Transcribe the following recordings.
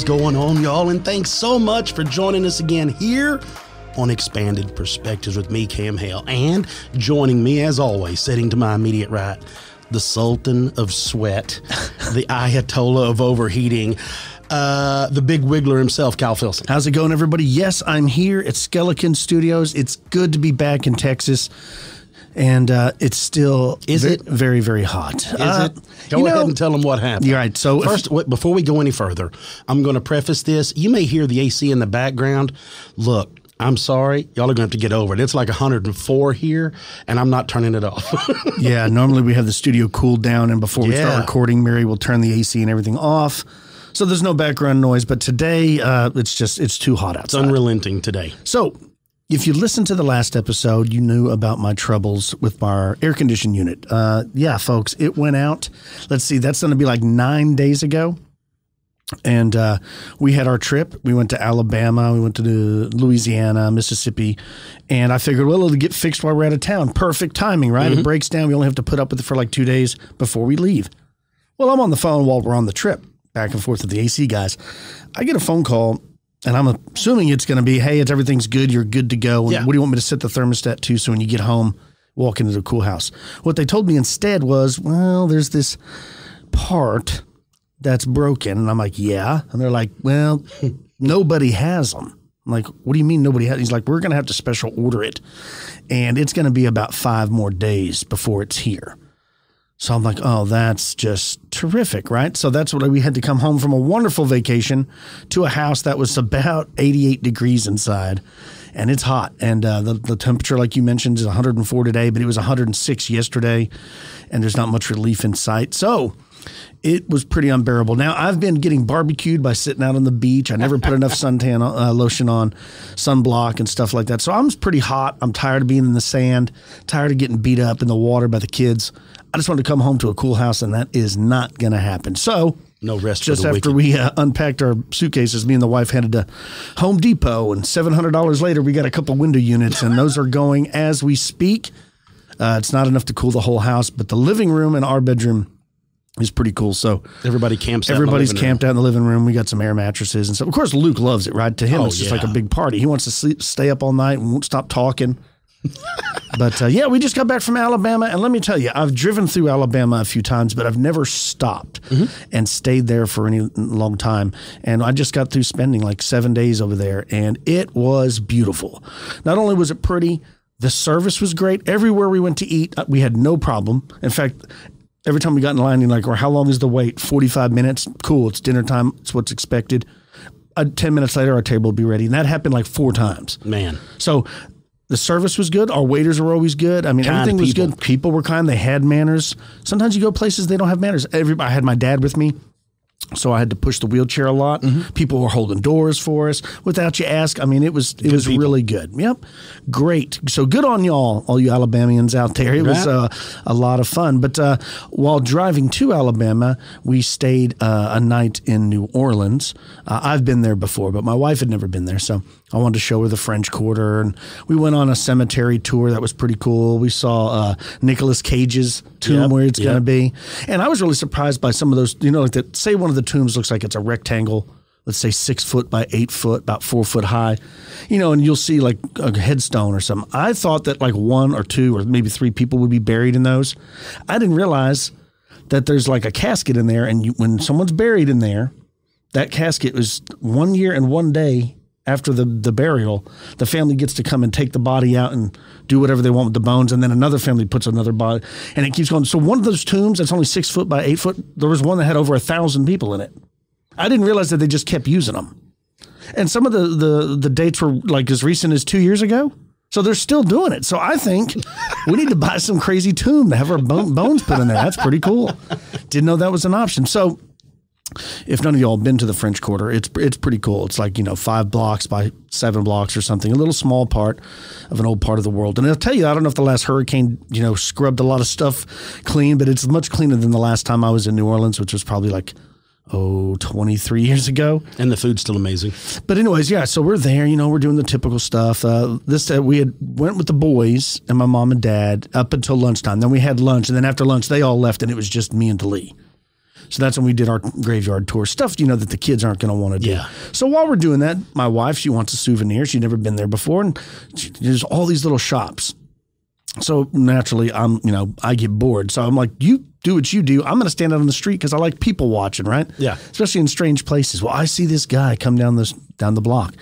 going on, y'all? And thanks so much for joining us again here on Expanded Perspectives with me, Cam Hale. And joining me, as always, sitting to my immediate right, the Sultan of Sweat, the Ayatollah of Overheating, the big wiggler himself, Kyle Filson. How's it going, everybody? Yes, I'm here at Skeleton Studios. It's good to be back in Texas. And it's still very, very hot. Is it? Go ahead and tell them what happened. You're right. So first, before we go any further, I'm going to preface this. You may hear the AC in the background. Look, I'm sorry. Y'all are going to have to get over it. It's like 104 here, and I'm not turning it off. Yeah, normally we have the studio cooled down, and before we start recording, Mary will turn the AC and everything off. So there's no background noise. But today, it's too hot outside. It's unrelenting today. So if you listened to the last episode, you knew about my troubles with our air conditioning unit. Yeah, folks, it went out. Let's see, that's going to be like 9 days ago. And we had our trip. We went to Alabama. We went to Louisiana, Mississippi. And I figured, well, it'll get fixed while we're out of town. Perfect timing, right? Mm-hmm. It breaks down. We only have to put up with it for like 2 days before we leave. Well, I'm on the phone while we're on the trip, back and forth with the AC guys. I get a phone call. And I'm assuming it's going to be, hey, everything's good. You're good to go. And what do you want me to set the thermostat to so when you get home, walk into the cool house? What they told me instead was, well, there's this part that's broken. And I'm like, yeah. And they're like, well, nobody has them. I'm like, what do you mean nobody has? He's like, we're going to have to special order it. And it's going to be about 5 more days before it's here. So I'm like, oh, that's just terrific, right? So that's what we had to come home from a wonderful vacation to a house that was about 88 degrees inside, and it's hot. And the temperature, like you mentioned, is 104 today, but it was 106 yesterday, and there's not much relief in sight. So it was pretty unbearable. Now, I've been getting barbecued by sitting out on the beach. I never put enough suntan lotion on, sunblock and stuff like that. So I'm pretty hot. I'm tired of being in the sand, tired of getting beat up in the water by the kids. I just wanted to come home to a cool house, and that is not going to happen. So no rest just for the after wicked. we unpacked our suitcases, me and the wife headed to Home Depot, and $700 later, we got a couple window units, and those are going as we speak. It's not enough to cool the whole house, but the living room and our bedroom is pretty cool. So everybody's camped out in the living room. We got some air mattresses and stuff. Of course, Luke loves it, right? To him, it's just like a big party. He wants to stay up all night and won't stop talking. But we just got back from Alabama, and let me tell you, I've driven through Alabama a few times, but I've never stopped and stayed there for any long time. And I just got through spending like 7 days over there, and it was beautiful. Not only was it pretty, the service was great. Everywhere we went to eat, we had no problem. In fact, every time we got in line, you're like, well, how long is the wait? 45 minutes? Cool, it's dinner time. It's what's expected. 10 minutes later, our table will be ready. And that happened like 4 times. Man. So the service was good. Our waiters were always good. I mean, everything was good. People were kind. They had manners. Sometimes you go places, they don't have manners. I had my dad with me, so I had to push the wheelchair a lot. People were holding doors for us without you ask. I mean, it was really good. Yep. Great. So good on y'all, all you Alabamians out there. It was a lot of fun. But while driving to Alabama, we stayed a night in New Orleans. I've been there before, but my wife had never been there. So I wanted to show her the French Quarter, and we went on a cemetery tour that was pretty cool. We saw Nicolas Cage's tomb where it's going to be. And I was really surprised by some of those, like that, say one of the tombs looks like it's a rectangle, let's say 6 foot by 8 foot, about 4 foot high, and you'll see like a headstone or something. I thought that like 1 or 2 or maybe 3 people would be buried in those. I didn't realize that there's like a casket in there, and when someone's buried in there, that casket was 1 year and 1 day after the burial, the family gets to come and take the body out and do whatever they want with the bones, and then another family puts another body, and it keeps going. So one of those tombs that's only 6 foot by 8 foot, there was one that had over 1,000 people in it. I didn't realize that they just kept using them. And some of the dates were like as recent as 2 years ago. So they're still doing it. So I think we need to buy some crazy tomb to have our bones put in there. That's pretty cool. Didn't know that was an option. So if none of y'all have been to the French Quarter, it's pretty cool. It's like, 5 blocks by 7 blocks or something, a little small part of an old part of the world. And I'll tell you, I don't know if the last hurricane, scrubbed a lot of stuff clean, but it's much cleaner than the last time I was in New Orleans, which was probably like 23 years ago. And the food's still amazing. But anyways, so we're there, we're doing the typical stuff. We had went with the boys and my mom and dad up until lunchtime. Then we had lunch, and then after lunch, they all left, and it was just me and Delee. So that's when we did our graveyard tour stuff, you know, that the kids aren't going to want to do. Yeah. So while we're doing that, my wife, she wants a souvenir. She'd never been there before. And there's all these little shops. So naturally, I get bored. So I'm like, you do what you do. I'm going to stand out on the street because I like people watching, right? Yeah. Especially in strange places. Well, I see this guy come down the block,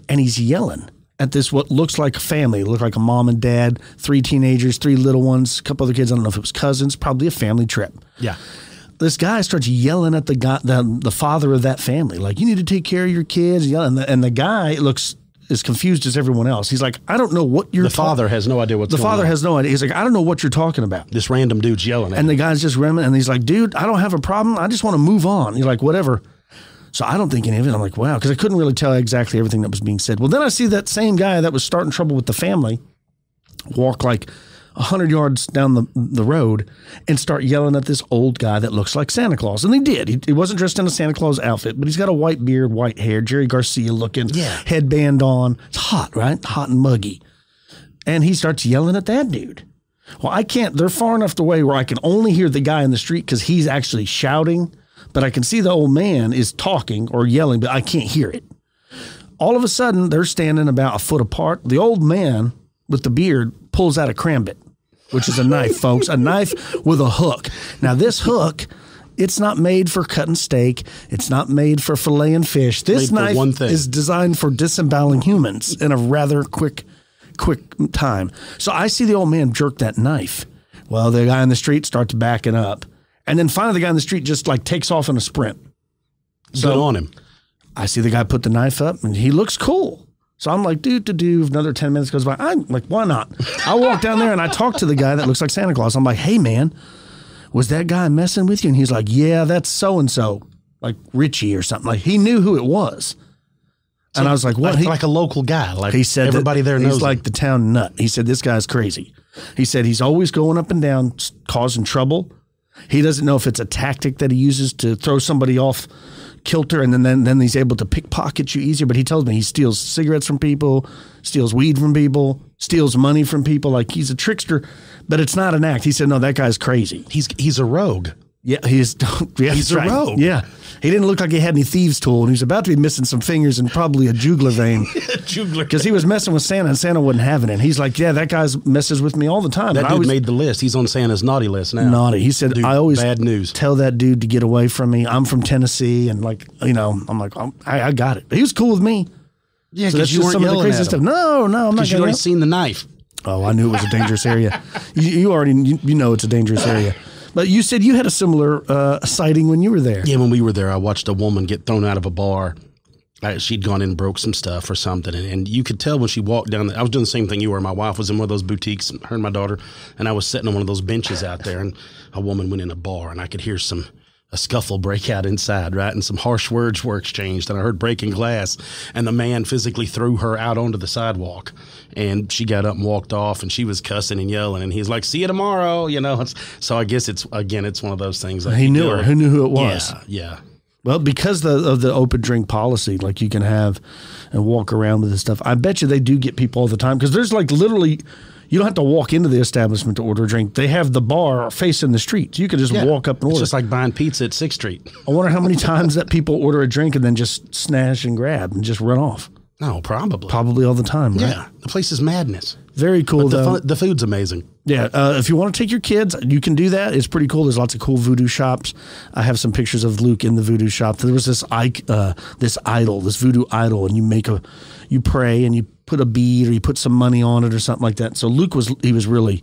and he's yelling at this what looks like a family. It looked like a mom and dad, 3 teenagers, 3 little ones, a couple other kids. I don't know if it was cousins, probably a family trip. Yeah. This guy starts yelling at the father of that family, like, you need to take care of your kids. And the guy looks as confused as everyone else. He's like, I don't know what you're The father has no idea what's going on. The father has no idea. He's like, I don't know what you're talking about. This random dude's yelling at him. And the guy's just rimming, and he's like, dude, I don't have a problem. I just want to move on. You're like, whatever. So I don't think any of it. I'm like, wow, because I couldn't really tell exactly everything that was being said. Well, then I see that same guy that was starting trouble with the family walk like 100 yards down the road and start yelling at this old guy that looks like Santa Claus. And he did. He wasn't dressed in a Santa Claus outfit, but he's got a white beard, white hair, Jerry Garcia looking, headband on. It's hot, right? Hot and muggy. And he starts yelling at that dude. Well, I can't. They're far enough away where I can only hear the guy in the street because he's actually shouting, but I can see the old man is talking or yelling, but I can't hear it. All of a sudden, they're standing about a foot apart. The old man with the beard pulls out a crambit, which is a knife, folks, a knife with a hook. Now, this hook, it's not made for cutting steak. It's not made for filleting fish. This knife is designed for disemboweling humans in a rather quick time. So I see the old man jerk that knife. Well, the guy in the street starts backing up. And then finally the guy in the street just like takes off in a sprint. So good on him. I see the guy put the knife up and he looks cool. So I'm like, another 10 minutes goes by. I'm like, why not? I walk down there and I talk to the guy that looks like Santa Claus. I'm like, hey, man, was that guy messing with you? And he's like, yeah, that's so-and-so, like Richie or something. Like he knew who it was. And I was like, what? Like a local guy. Like he said everybody there knows he's like the town nut. He said, this guy's crazy. He said he's always going up and down, causing trouble. He doesn't know if it's a tactic that he uses to throw somebody off kilter, and then he's able to pickpocket you easier. But he tells me he steals cigarettes from people, steals weed from people, steals money from people. Like he's a trickster, but it's not an act. He said, no, that guy's crazy. He's a rogue. Yeah, he's a rogue. Yeah. He didn't look like he had any thieves' tool, and he was about to be missing some fingers and probably a jugular vein. Because he was messing with Santa, and Santa wasn't having it. And he's like, yeah, that guy messes with me all the time. That dude made the list. He's on Santa's naughty list now. Naughty. He said, I always bad news. Tell that dude to get away from me. I'm from Tennessee, and like, I'm like, I got it. He was cool with me. Yeah, because you weren't yelling at him. Stuff. No, I'm not. Because you already seen the knife. Oh, I knew it was a dangerous area. You already know it's a dangerous area. But you said you had a similar sighting when you were there. Yeah, when we were there, I watched a woman get thrown out of a bar. She'd gone in and broke some stuff or something. And you could tell when she walked down I was doing the same thing you were. My wife was in one of those boutiques, her and my daughter, and I was sitting on one of those benches out there. And a woman went in a bar, and I could hear a scuffle break out inside, right? And some harsh words were exchanged, and I heard breaking glass, and the man physically threw her out onto the sidewalk, and she got up and walked off, and she was cussing and yelling, and he's like, see you tomorrow, So I guess it's one of those things. Like he knew her. Who knew who it was? Yeah. Well, because of the open drink policy, like you can have and walk around with this stuff, I bet you they do get people all the time, because there's like literally – you don't have to walk into the establishment to order a drink. They have the bar facing the street. You could just walk up and order. It's just like buying pizza at 6th Street. I wonder how many times that people order a drink and then just snatch and grab and just run off. No, probably. Probably all the time, right? Yeah. The place is madness. Very cool, but the food's amazing. Yeah. If you want to take your kids, you can do that. It's pretty cool. There's lots of cool voodoo shops. I have some pictures of Luke in the voodoo shop. There was this idol, this voodoo idol, and you pray and you put a bead or you put some money on it or something like that. So Luke was really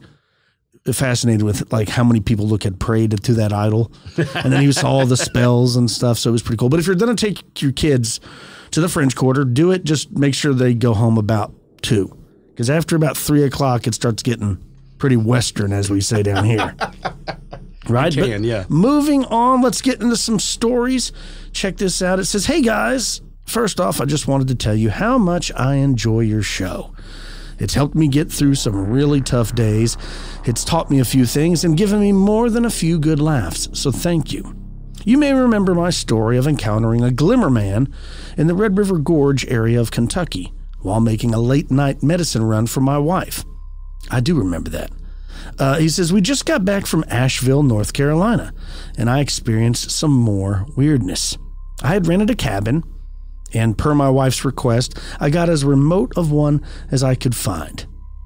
fascinated with like how many people Luke had prayed to that idol. And then he saw all the spells and stuff. So it was pretty cool. But if you're going to take your kids to the French Quarter, do it. Just make sure they go home about 2. Because after about 3 o'clock, it starts getting pretty Western, as we say down here. Right? Yeah. Moving on, let's get into some stories. Check this out. It says, hey guys, first off, I just wanted to tell you how much I enjoy your show. It's helped me get through some really tough days. It's taught me a few things and given me more than a few good laughs. So thank you. You may remember my story of encountering a glimmer man in the Red River Gorge area of Kentucky while making a late-night medicine run for my wife. I do remember that. He says, we just got back from Asheville, North Carolina, and I experienced some more weirdness. I had rented a cabin, and per my wife's request, I got as remote of one as I could find.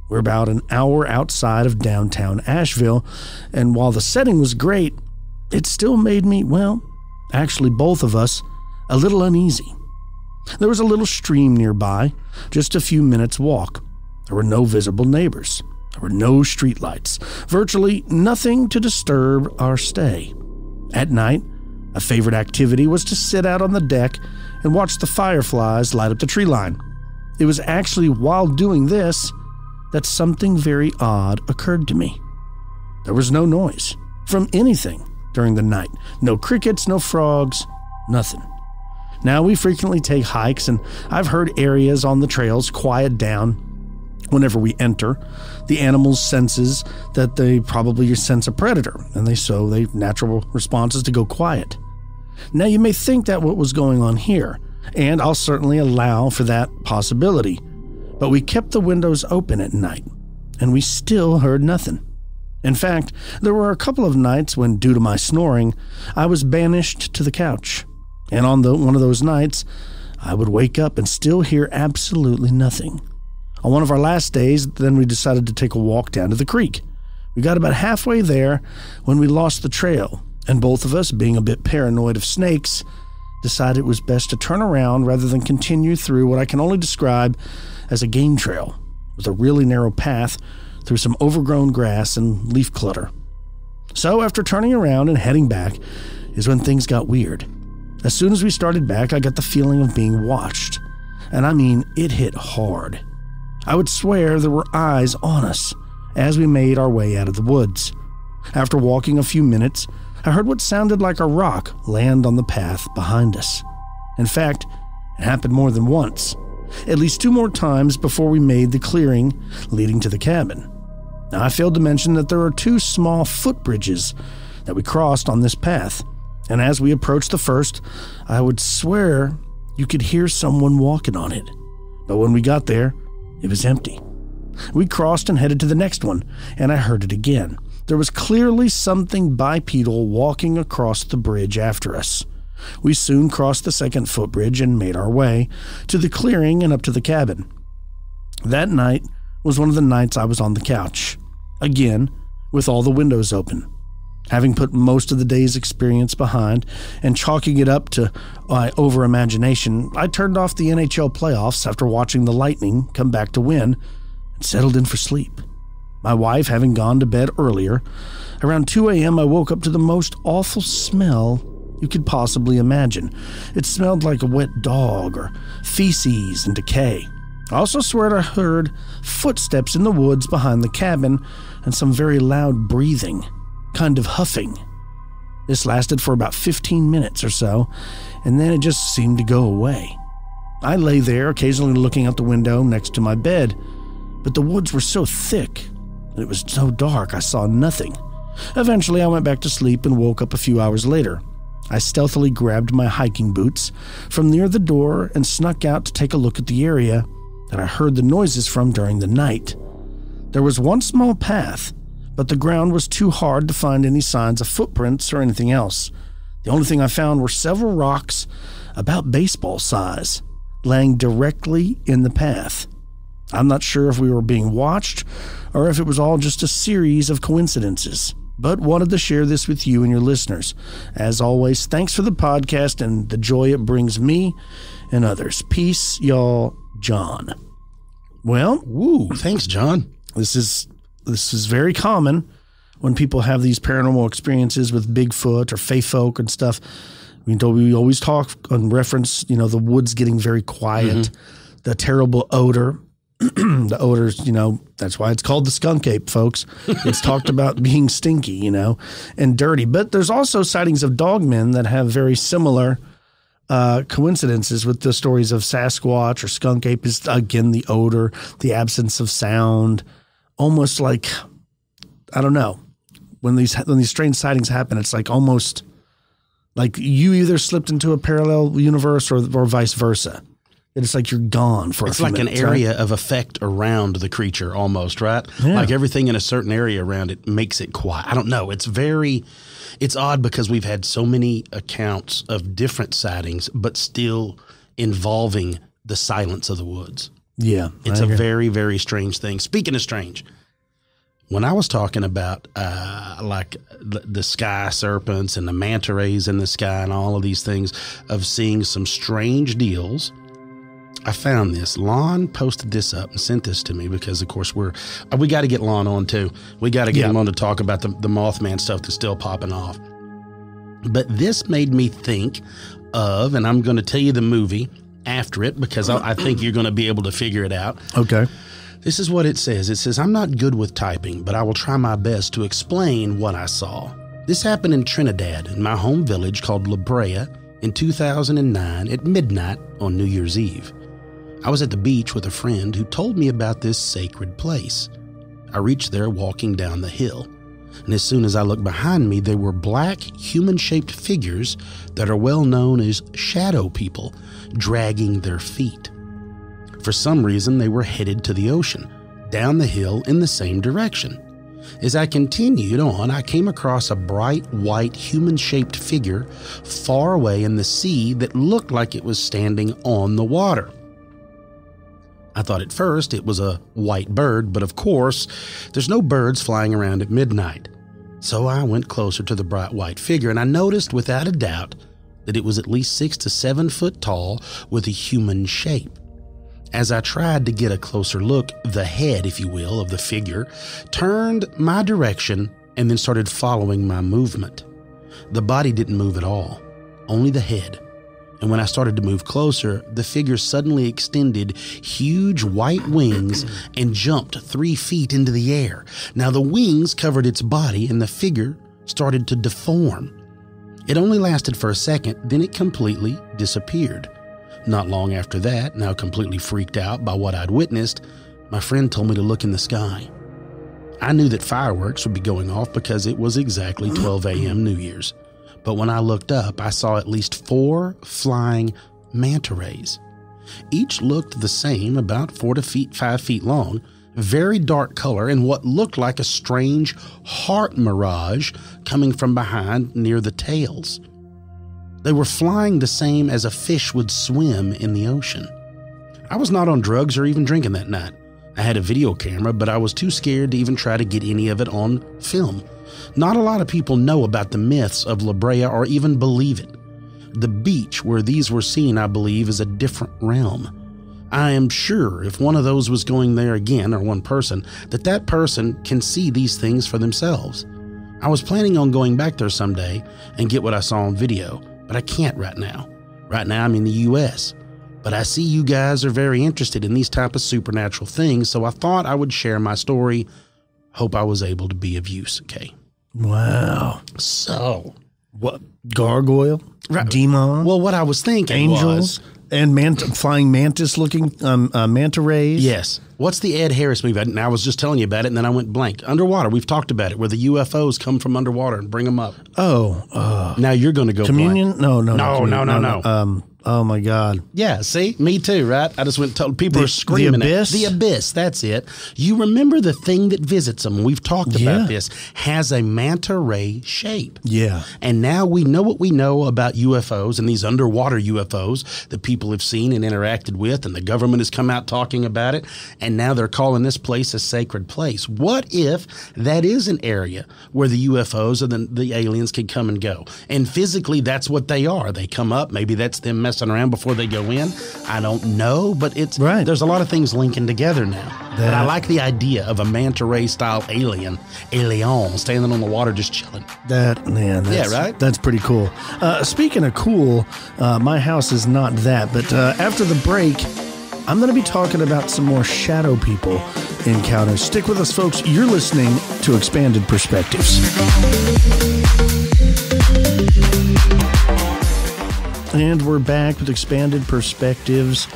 We're about an hour outside of downtown Asheville, and while the setting was great, it still made me, well, actually both of us, a little uneasy. There was a little stream nearby, just a few minutes' walk. There were no visible neighbors. There were no streetlights, virtually nothing to disturb our stay. At night, a favorite activity was to sit out on the deck and watch the fireflies light up the tree line. It was actually while doing this that something very odd occurred to me. There was no noise from anything during the night. No crickets, no frogs, nothing. Now, we frequently take hikes, and I've heard areas on the trails quiet down whenever we enter. The animals senses that they probably sense a predator, and they natural response is to go quiet. Now, you may think that what was going on here, and I'll certainly allow for that possibility. But we kept the windows open at night, and we still heard nothing. In fact, there were a couple of nights when, due to my snoring, I was banished to the couch. And on one of those nights, I would wake up and still hear absolutely nothing. On one of our last days, then we decided to take a walk down to the creek. We got about halfway there when we lost the trail, and both of us, being a bit paranoid of snakes, decided it was best to turn around rather than continue through what I can only describe as a game trail, with a really narrow path through some overgrown grass and leaf clutter. So after turning around and heading back is when things got weird. As soon as we started back, I got the feeling of being watched. And I mean, it hit hard. I would swear there were eyes on us as we made our way out of the woods. After walking a few minutes, I heard what sounded like a rock land on the path behind us. In fact, it happened more than once, at least 2 more times before we made the clearing leading to the cabin. Now, I failed to mention that there are 2 small footbridges that we crossed on this path, and as we approached the first, I would swear you could hear someone walking on it. But when we got there, it was empty. We crossed and headed to the next one, and I heard it again. There was clearly something bipedal walking across the bridge after us. We soon crossed the second footbridge and made our way to the clearing and up to the cabin. That night was one of the nights I was on the couch, again, with all the windows open. Having put most of the day's experience behind and chalking it up to my over-imagination, I turned off the NHL playoffs after watching the Lightning come back to win and settled in for sleep. My wife having gone to bed earlier, around 2 a.m. I woke up to the most awful smell you could possibly imagine. It smelled like a wet dog or feces and decay. I also swear I heard footsteps in the woods behind the cabin and some very loud breathing, kind of huffing. This lasted for about 15 minutes or so, and then it just seemed to go away. I lay there, occasionally looking out the window next to my bed, but the woods were so thick and it was so dark I saw nothing. Eventually, I went back to sleep and woke up a few hours later. I stealthily grabbed my hiking boots from near the door and snuck out to take a look at the area that I heard the noises from during the night. There was one small path, but the ground was too hard to find any signs of footprints or anything else. The only thing I found were several rocks about baseball size, laying directly in the path. I'm not sure if we were being watched or if it was all just a series of coincidences, but wanted to share this with you and your listeners. As always, thanks for the podcast and the joy it brings me and others. Peace, y'all, John. Well, thanks, John. This is very common when people have these paranormal experiences with Bigfoot or Fae folk and stuff. We always talk and reference, the woods getting very quiet, the terrible odor. The odors, that's why it's called the skunk ape, folks. It's talked about being stinky, and dirty. But there's also sightings of dogmen that have very similar coincidences with the stories of Sasquatch or skunk ape. Is again the odor, the absence of sound, almost like, I don't know, when these strange sightings happen, it's like almost like you either slipped into a parallel universe or vice versa. that it's like you're gone for a few minutes. It's like an area of effect around the creature almost, right? Yeah. Like everything in a certain area around it makes it quiet. I don't know. It's odd because we've had so many accounts of different sightings, but still involving the silence of the woods. Yeah. It's a very, very strange thing. Speaking of strange, when I was talking about like the sky serpents and the manta rays in the sky and all of these things of seeing some strange deals, I found this. Lon posted this up and sent this to me because, of course, we got to get Lon on too. We got to get him on to talk about the Mothman stuff that's still popping off. But this made me think of, and I'm going to tell you the movie after it because I think you're going to be able to figure it out. Okay. This is what it says. It says, I'm not good with typing, but I will try my best to explain what I saw. This happened in Trinidad, in my home village called La Brea, in 2009 at midnight on New Year's Eve. I was at the beach with a friend who told me about this sacred place. I reached there walking down the hill, and as soon as I looked behind me, there were black, human-shaped figures that are well known as shadow people, dragging their feet. For some reason, they were headed to the ocean, down the hill in the same direction. As I continued on, I came across a bright white human-shaped figure far away in the sea that looked like it was standing on the water. I thought at first it was a white bird, but of course, there's no birds flying around at midnight. So I went closer to the bright white figure, and I noticed without a doubt that it was at least 6 to 7 foot tall with a human shape. As I tried to get a closer look, the head, if you will, of the figure turned my direction and then started following my movement. The body didn't move at all, only the head. And when I started to move closer, the figure suddenly extended huge white wings and jumped 3 feet into the air. Now the wings covered its body and the figure started to deform. It only lasted for a second, then it completely disappeared. Not long after that, now completely freaked out by what I'd witnessed, my friend told me to look in the sky. I knew that fireworks would be going off because it was exactly 12 a.m. New Year's. But when I looked up, I saw at least 4 flying manta rays. Each looked the same, about 4 to 5 feet long, very dark color, and what looked like a strange heart mirage coming from behind near the tails. They were flying the same as a fish would swim in the ocean. I was not on drugs or even drinking that night. I had a video camera, but I was too scared to even try to get any of it on film. Not a lot of people know about the myths of La Brea or even believe it. The beach where these were seen, I believe, is a different realm. I am sure if one of those was going there again, or one person, that person can see these things for themselves. I was planning on going back there someday and get what I saw on video, but I can't right now. Right now I'm in the U.S., but I see you guys are very interested in these type of supernatural things, so I thought I would share my story. Hope I was able to be of use, okay? Wow. So, what? Gargoyle? Right. Demon? Well, what I was thinking angels? And flying mantis-looking manta rays? Yes. What's the Ed Harris movie? And I was just telling you about it, and then I went blank. Underwater. We've talked about it, where the UFOs come from underwater and bring them up. Oh. Now you're going to go Communion? blank. No. Oh, my God. Yeah, see? Me too, right? I just went and told people are screaming. The Abyss? The Abyss, that's it. You remember the thing that visits them, we've talked about this, has a manta ray shape. Yeah. And now we know what we know about UFOs and these underwater UFOs that people have seen and interacted with, and the government has come out talking about it, and now they're calling this place a sacred place. What if that is an area where the UFOs or the aliens can come and go? And physically, that's what they are. They come up, maybe that's them messing around before they go in. I don't know, but it's right. There's a lot of things linking together now. But I like the idea of a manta ray style alien standing on the water just chilling. That's pretty cool. Speaking of cool, my house is not that, but after the break, I'm going to be talking about some more shadow people encounters. Stick with us, folks. You're listening to Expanded Perspectives. And we're back with Expanded Perspectives.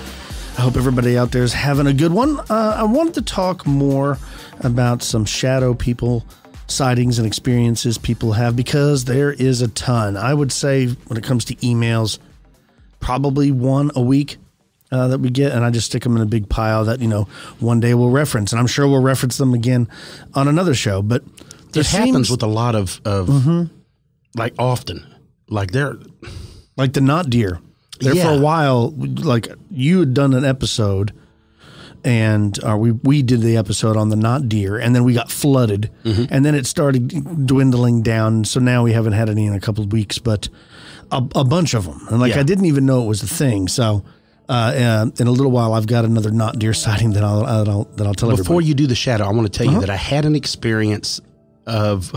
I hope everybody out there is having a good one. I wanted to talk more about some shadow people sightings and experiences people have, because there is a ton. I would say when it comes to emails, probably one a week. that we get, and I just stick them in a big pile that, one day we'll reference. And I'm sure we'll reference them again on another show. But it happens with a lot of like often. Like they're... Like the knot deer. There for a while, like you had done an episode, and we did the episode on the knot deer, and then we got flooded, and then it started dwindling down. So now we haven't had any in a couple of weeks, but a bunch of them. And I didn't even know it was a thing. So in a little while, I've got another knot deer sighting that I'll tell everybody. Before you do the shadow, I want to tell you that I had an experience of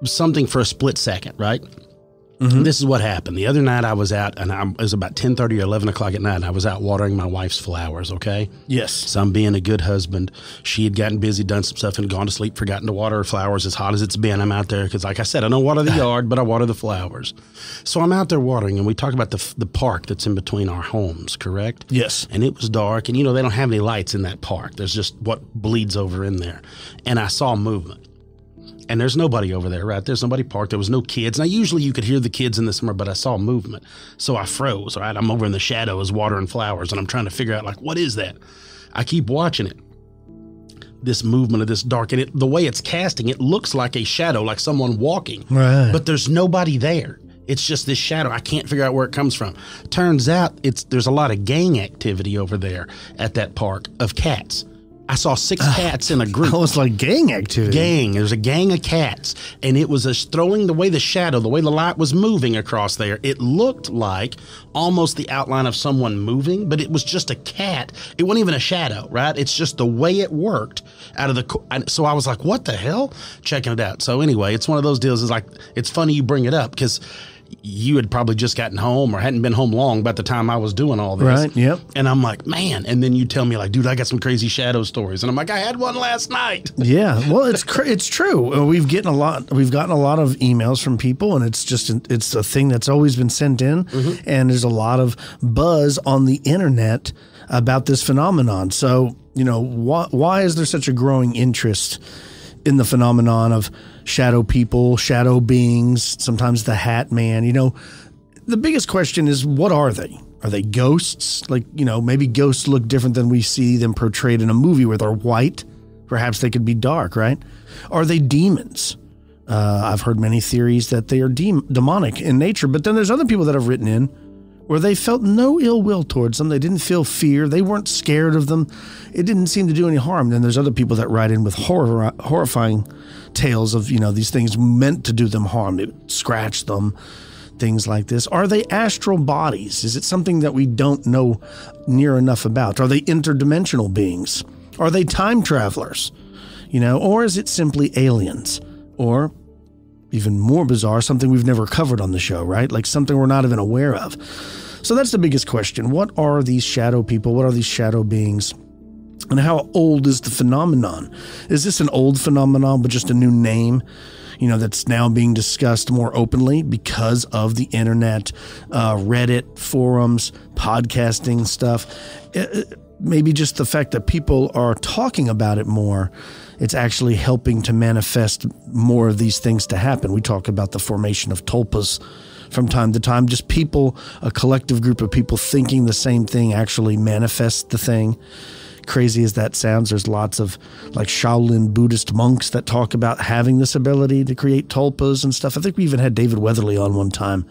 something for a split second, right? This is what happened. The other night I was out, and it was about 10:30 or 11 o'clock at night, and I was out watering my wife's flowers, okay? Yes. So I'm being a good husband. She had gotten busy, done some stuff, and gone to sleep, forgotten to water her flowers as hot as it's been. I'm out there because, like I said, I don't water the yard, but I water the flowers. So I'm out there watering, and we talk about the park that's in between our homes, correct? Yes. And it was dark, and, they don't have any lights in that park. There's just what bleeds over in there. And I saw movement. And there's nobody over there, right? There's nobody parked. There was no kids. Now, usually you could hear the kids in the summer, but I saw movement. So I froze, right? I'm over in the shadows watering flowers, and I'm trying to figure out, what is that? I keep watching it. This movement of this dark, and the way it's casting, it looks like a shadow, like someone walking. Right. But there's nobody there. It's just this shadow. I can't figure out where it comes from. Turns out there's a lot of gang activity over there at that park of cats. I saw 6 cats in a group. Oh, it's like gang activity. There's a gang of cats. And it was throwing the way the light was moving across there. It looked like almost the outline of someone moving, but it was just a cat. It wasn't even a shadow, right? It's just the way it worked out of the... So I was like, what the hell? Checking it out. So anyway, it's one of those deals. It's funny you bring it up because you had probably just gotten home or hadn't been home long by the time I was doing all this. Right, yep. And I'm like, man. And then you tell me dude, I got some crazy shadow stories. And I'm like, I had one last night. Yeah, well, it's true. We've gotten a lot of emails from people, and it's a thing that's always been sent in. And there's a lot of buzz on the internet about this phenomenon. So, why is there such a growing interest in the phenomenon of shadow people, shadow beings, sometimes the Hat Man? The biggest question is, what are they? Are they ghosts? Maybe ghosts look different than we see them portrayed in a movie where they're white. Perhaps they could be dark, right? Are they demons? I've heard many theories that they are demonic in nature, but then there's other people that have written in where they felt no ill will towards them. They didn't feel fear. They weren't scared of them. It didn't seem to do any harm. Then there's other people that write in with horrifying tales of, these things meant to do them harm. It would scratch them, things like this. Are they astral bodies? Is it something that we don't know near enough about? Are they interdimensional beings? Are they time travelers? Or is it simply aliens? Or even more bizarre, something we've never covered on the show, right? Like something we're not even aware of. So that's the biggest question. What are these shadow people? What are these shadow beings? And how old is the phenomenon? Is this an old phenomenon, but just a new name, that's now being discussed more openly because of the internet, Reddit, forums, podcasting stuff? Maybe just the fact that people are talking about it more, it's actually helping to manifest more of these things to happen. We talk about the formation of tulpas from time to time. Just people, a collective group of people thinking the same thing actually manifests the thing. Crazy as that sounds, there's lots of Shaolin Buddhist monks that talk about having this ability to create tulpas and stuff. I think we even had David Weatherly on one time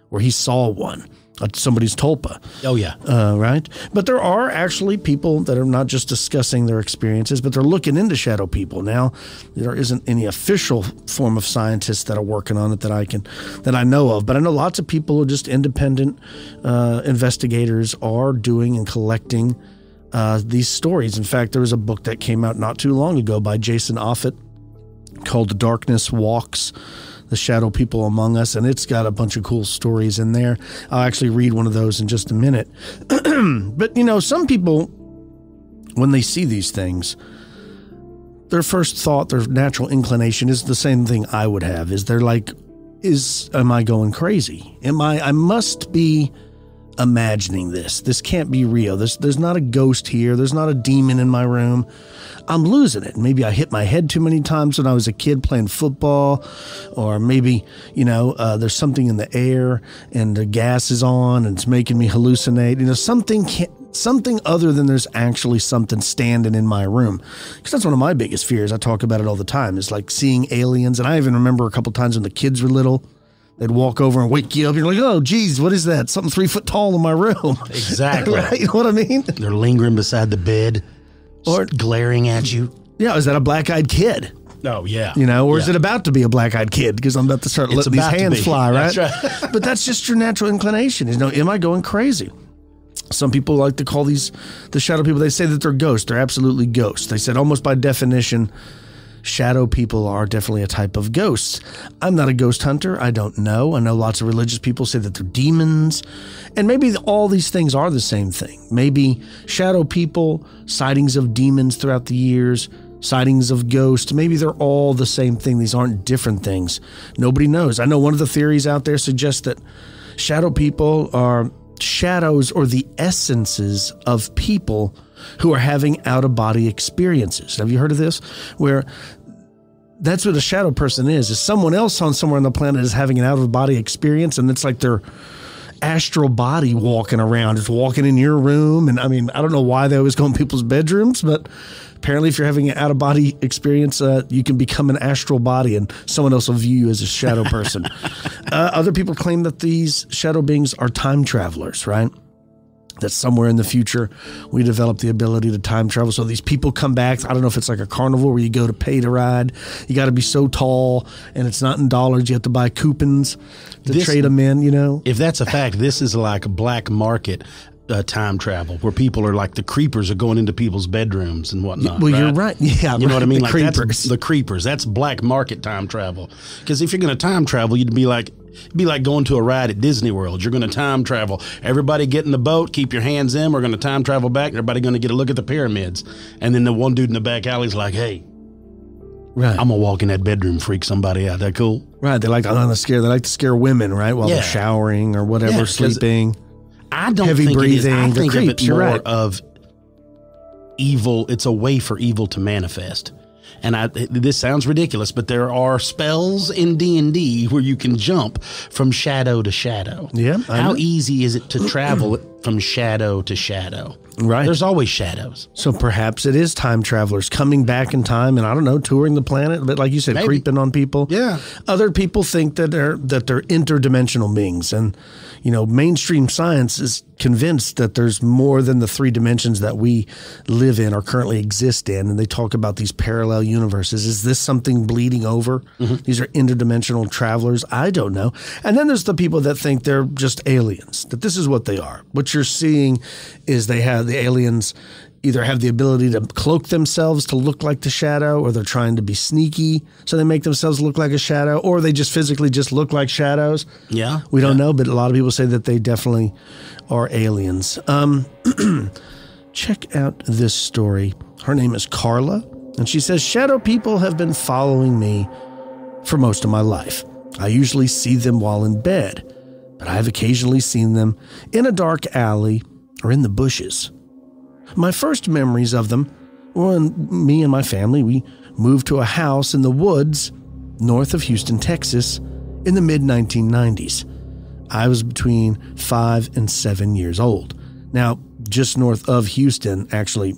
where he saw one. Somebody's tulpa. Oh, yeah. Right? But there are actually people that are not just discussing their experiences, but they're looking into shadow people. Now, there isn't any official form of scientists that are working on it that I know of. But I know lots of people who are just independent investigators are doing and collecting these stories. In fact, there was a book that came out not too long ago by Jason Offutt called Darkness Walks, The Shadow People Among Us, and it's got a bunch of cool stories in there. I'll actually read one of those in just a minute. But, some people, when they see these things, their first thought, their natural inclination is the same thing I would have. Is they're like, am I going crazy? I must be imagining this. This can't be real. There's not a ghost here. There's not a demon in my room. I'm losing it. Maybe I hit my head too many times when I was a kid playing football, or maybe, there's something in the air and the gas is on and it's making me hallucinate. Something Something other than there's actually something standing in my room. Because that's one of my biggest fears. I talk about it all the time. It's like seeing aliens. And I even remember a couple times when the kids were little, they'd walk over and wake you up. You're like, oh, geez, what is that? Something 3 foot tall in my room. Exactly. Right? You know what I mean? They're lingering beside the bed or glaring at you. Yeah, is that a black-eyed kid? Oh, yeah. You know, or is it about to be a black-eyed kid? Because I'm about to start letting these hands fly, right? That's right. But that's just your natural inclination. You know, am I going crazy? Some people like to call these the shadow people. They say that they're ghosts. They're absolutely ghosts. They said almost by definition, shadow people are definitely a type of ghosts. I'm not a ghost hunter. I don't know. I know lots of religious people say that they're demons. And maybe all these things are the same thing. Maybe shadow people, sightings of demons throughout the years, sightings of ghosts, maybe they're all the same thing. These aren't different things. Nobody knows. I know one of the theories out there suggests that shadow people are shadows or the essences of people who are having out-of-body experiences. Have you heard of this? Where that's what a shadow person is someone else on somewhere on the planet is having an out-of-body experience, and it's like their astral body walking around. It's walking in your room. And I mean, I don't know why they always go in people's bedrooms, but apparently if you're having an out-of-body experience, you can become an astral body and someone else will view you as a shadow person. Other people claim that these shadow beings are time travelers, right? That somewhere in the future, we develop the ability to time travel. So these people come back. I don't know if it's like a carnival where you go to pay to ride. You got to be so tall, and it's not in dollars. You have to buy coupons to trade them in, you know? If that's a fact, this is like a black market time travel where people are like the creepers are going into people's bedrooms and whatnot. Well, you're right. Yeah, you know what I mean? The like creepers. That's the creepers. That's black market time travel. Because if you're going to time travel, you'd be like going to a ride at Disney World. You're going to time travel. Everybody get in the boat. Keep your hands in. We're going to time travel back. Everybody going to get a look at the pyramids. And then the one dude in the back alley's like, hey, right, I'm going to walk in that bedroom, freak somebody out. That cool? Right. They like to scare women, right? While they're showering or whatever, sleeping. I don't heavy think breathing. It is. I think of it more right. of evil. It's a way for evil to manifest. And this sounds ridiculous, but there are spells in D&D where you can jump from shadow to shadow. Yeah. How easy is it to travel from shadow to shadow? Right. There's always shadows. So perhaps it is time travelers coming back in time and, I don't know, touring the planet, but like you said, creeping on people. Yeah. Other people think that they're interdimensional beings, and you know, mainstream science is convinced that there's more than the 3 dimensions that we live in or currently exist in, and they talk about these parallel universes. Is this something bleeding over? Mm-hmm. These are interdimensional travelers. I don't know. And then there's the people that think they're just aliens, that this is what they are. What you're seeing is the aliens either have the ability to cloak themselves to look like the shadow, or they're trying to be sneaky, so they make themselves look like a shadow, or they just physically just look like shadows. Yeah. We don't know, but a lot of people say that they definitely are aliens. Check out this story. Her name is Carla, and she says, shadow people have been following me for most of my life. I usually see them while in bed, but I've occasionally seen them in a dark alley or in the bushes. My first memories of them were when me and my family, we moved to a house in the woods north of Houston, Texas in the mid-1990s. I was between 5 and 7 years old. Now, just north of Houston, actually,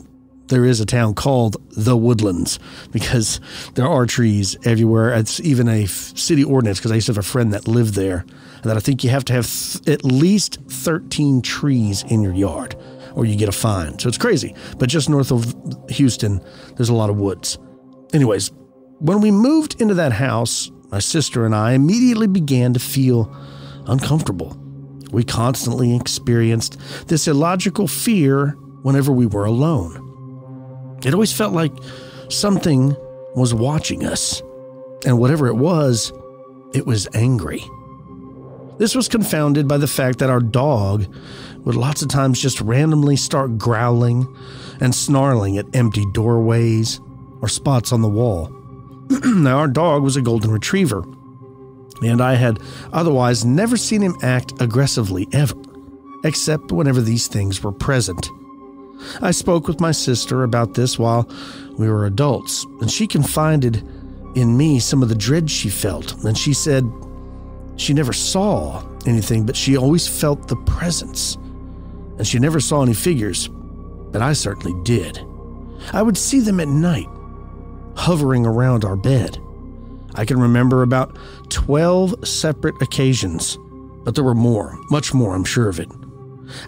there is a town called The Woodlands because there are trees everywhere. It's even a city ordinance because I used to have a friend that lived there, and that I think you have to have at least 13 trees in your yard, or you get a fine. So it's crazy. But just north of Houston, there's a lot of woods. Anyways, when we moved into that house, my sister and I immediately began to feel uncomfortable. We constantly experienced this illogical fear whenever we were alone. It always felt like something was watching us. And whatever it was angry. This was confounded by the fact that our dog would lots of times just randomly start growling and snarling at empty doorways or spots on the wall. Now, our dog was a golden retriever, and I had otherwise never seen him act aggressively ever, except whenever these things were present. I spoke with my sister about this while we were adults, and she confided in me some of the dread she felt, and she said she never saw anything, but she always felt the presence. and she never saw any figures, but I certainly did. I would see them at night, hovering around our bed. I can remember about 12 separate occasions, but there were more, much more, I'm sure of it.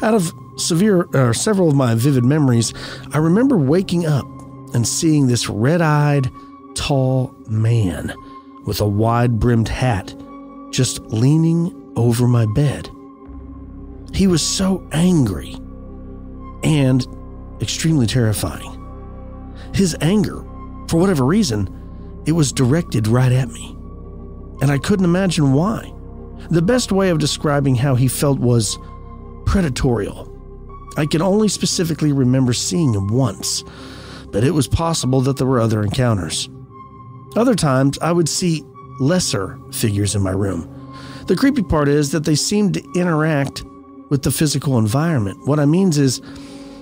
Out of several of my vivid memories, I remember waking up and seeing this red-eyed, tall man with a wide-brimmed hat just leaning over my bed. He was so angry and extremely terrifying. His anger, for whatever reason, it was directed right at me, and I couldn't imagine why. The best way of describing how he felt was predatorial. I can only specifically remember seeing him once, but it was possible that there were other encounters. Other times, I would see lesser figures in my room. The creepy part is that they seemed to interact with the physical environment. What I mean is,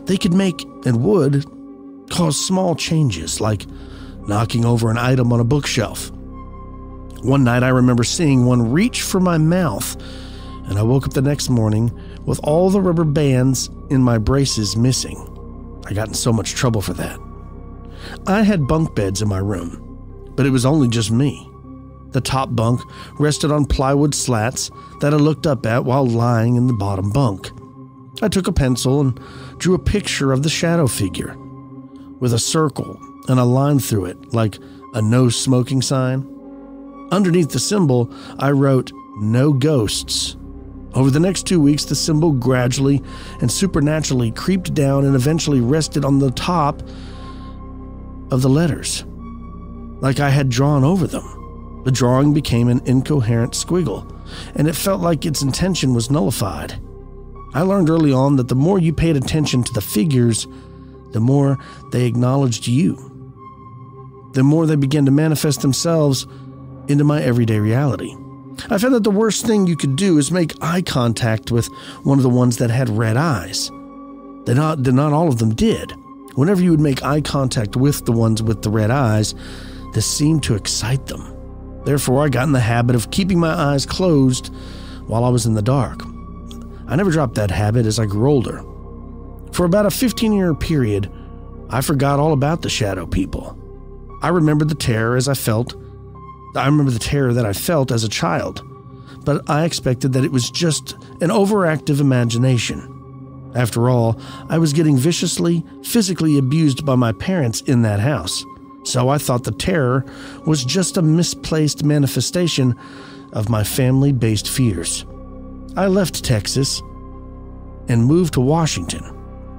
they could make, and would, cause small changes, like knocking over an item on a bookshelf. One night I remember seeing one reach for my mouth, and I woke up the next morning with all the rubber bands in my braces missing. I got in so much trouble for that. I had bunk beds in my room, but it was only just me. The top bunk rested on plywood slats that I looked up at while lying in the bottom bunk. I took a pencil and drew a picture of the shadow figure, with a circle and a line through it, like a no smoking sign. Underneath the symbol, I wrote, "No ghosts." Over the next 2 weeks, the symbol gradually and supernaturally creeped down and eventually rested on the top of the letters, like I had drawn over them. The drawing became an incoherent squiggle, and it felt like its intention was nullified. I learned early on that the more you paid attention to the figures, the more they acknowledged you. The more they began to manifest themselves into my everyday reality. I found that the worst thing you could do is make eye contact with one of the ones that had red eyes. Not all of them did. Whenever you would make eye contact with the ones with the red eyes, this seemed to excite them. Therefore, I got in the habit of keeping my eyes closed while I was in the dark. I never dropped that habit as I grew older. For about a 15-year period, I forgot all about the shadow people. I remember the terror that I felt as a child, but I expected that it was just an overactive imagination. After all, I was getting viciously, physically abused by my parents in that house, so I thought the terror was just a misplaced manifestation of my family-based fears. I left Texas and moved to Washington,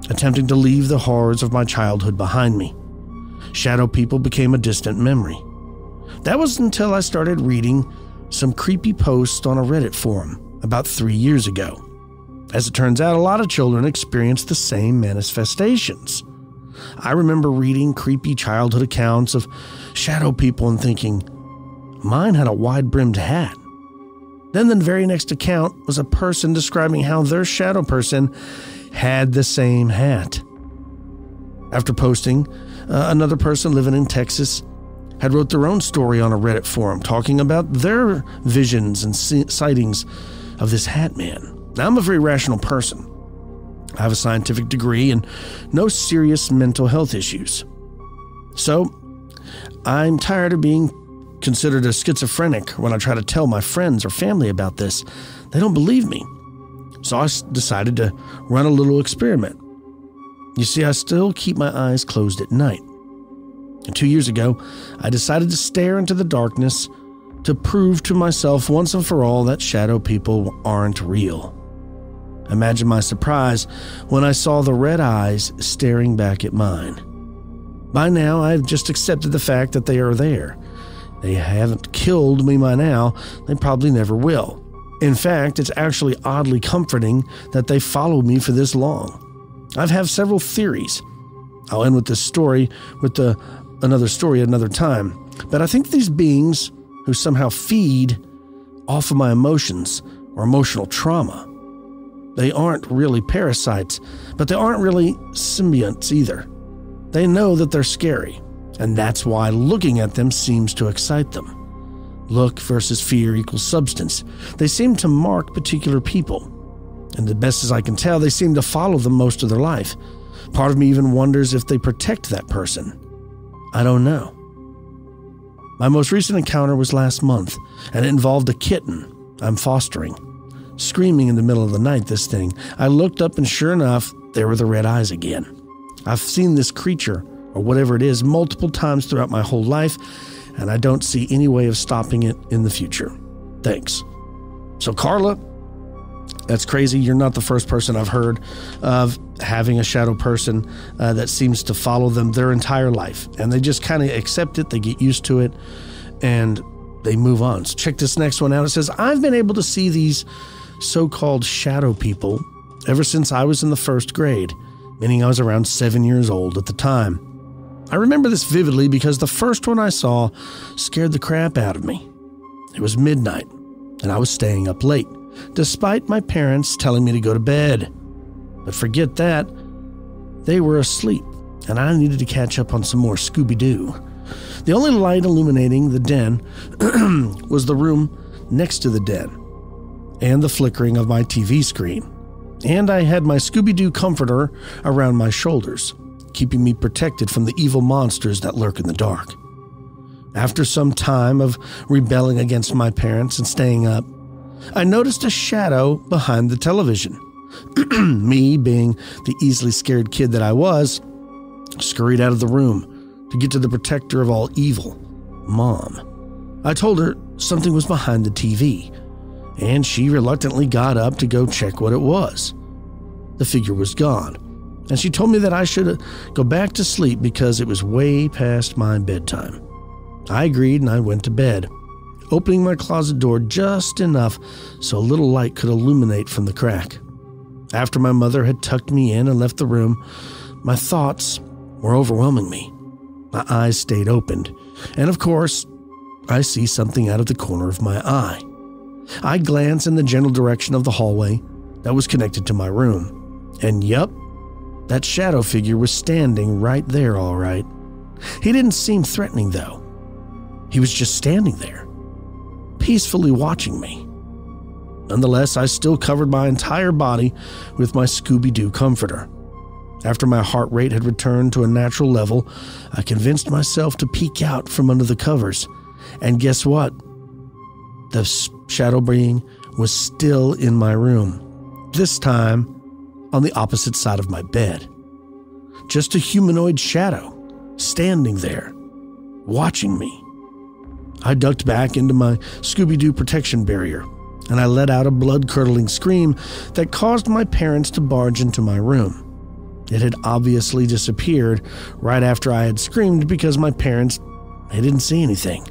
attempting to leave the horrors of my childhood behind me. Shadow people became a distant memory. That was until I started reading some creepy posts on a Reddit forum about 3 years ago. As it turns out, a lot of children experience the same manifestations. I remember reading creepy childhood accounts of shadow people and thinking, mine had a wide-brimmed hat. Then the very next account was a person describing how their shadow person had the same hat. After posting, another person living in Texas had wrote their own story on a Reddit forum talking about their visions and sightings of this hat man. Now, I'm a very rational person. I have a scientific degree and no serious mental health issues. So, I'm tired of being considered a schizophrenic when I try to tell my friends or family about this. They don't believe me. So I decided to run a little experiment. You see, I still keep my eyes closed at night. And 2 years ago, I decided to stare into the darkness to prove to myself once and for all that shadow people aren't real. Imagine my surprise when I saw the red eyes staring back at mine. By now, I've just accepted the fact that they are there. They haven't killed me by now. They probably never will. In fact, it's actually oddly comforting that they followed me for this long. I have several theories. I'll end with this story with another story at another time. But I think these beings who somehow feed off of my emotions or emotional trauma, they aren't really parasites, but they aren't really symbionts either. They know that they're scary, and that's why looking at them seems to excite them. Look versus fear equals substance. They seem to mark particular people. And the best as I can tell, they seem to follow them most of their life. Part of me even wonders if they protect that person. I don't know. My most recent encounter was last month, and it involved a kitten I'm fostering. Screaming in the middle of the night, this thing. I looked up and sure enough, there were the red eyes again. I've seen this creature, or whatever it is, multiple times throughout my whole life, and I don't see any way of stopping it in the future. Thanks. So Carla, that's crazy. You're not the first person I've heard of having a shadow person that seems to follow them their entire life. And they just kind of accept it, they get used to it, and they move on. So check this next one out. It says, I've been able to see these so-called shadow people ever since I was in the first grade, meaning I was around 7 years old at the time. I remember this vividly because the first one I saw scared the crap out of me. It was midnight, and I was staying up late, despite my parents telling me to go to bed. But forget that, they were asleep, and I needed to catch up on some more Scooby-Doo. The only light illuminating the den was the room next to the den, and the flickering of my TV screen. And I had my Scooby-Doo comforter around my shoulders, keeping me protected from the evil monsters that lurk in the dark. After some time of rebelling against my parents and staying up, I noticed a shadow behind the television. Me, being the easily scared kid that I was, scurried out of the room to get to the protector of all evil, Mom. I told her something was behind the TV, and she reluctantly got up to go check what it was. The figure was gone, and she told me that I should go back to sleep because it was way past my bedtime. I agreed, and I went to bed, opening my closet door just enough so a little light could illuminate from the crack. After my mother had tucked me in and left the room, my thoughts were overwhelming me. My eyes stayed opened, and of course, I see something out of the corner of my eye. I glance in the general direction of the hallway that was connected to my room, and yup, that shadow figure was standing right there, all right. He didn't seem threatening, though. He was just standing there, peacefully watching me. Nonetheless, I still covered my entire body with my Scooby-Doo comforter. After my heart rate had returned to a natural level, I convinced myself to peek out from under the covers. And guess what? The shadow being was still in my room, this time on the opposite side of my bed. Just a humanoid shadow standing there, watching me. I ducked back into my Scooby-Doo protection barrier, and I let out a blood-curdling scream that caused my parents to barge into my room. It had obviously disappeared right after I had screamed because my parents, they didn't see anything.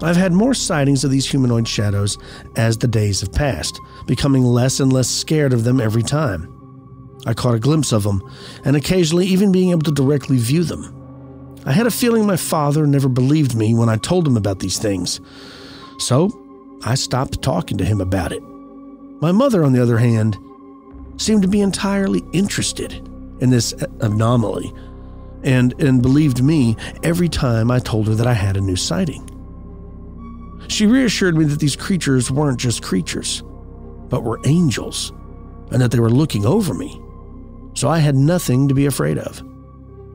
I've had more sightings of these humanoid shadows as the days have passed, becoming less and less scared of them every time. I caught a glimpse of them, and occasionally even being able to directly view them. I had a feeling my father never believed me when I told him about these things, so I stopped talking to him about it. My mother, on the other hand, seemed to be entirely interested in this anomaly and believed me every time I told her that I had a new sighting. She reassured me that these creatures weren't just creatures, but were angels, and that they were looking over me, so I had nothing to be afraid of.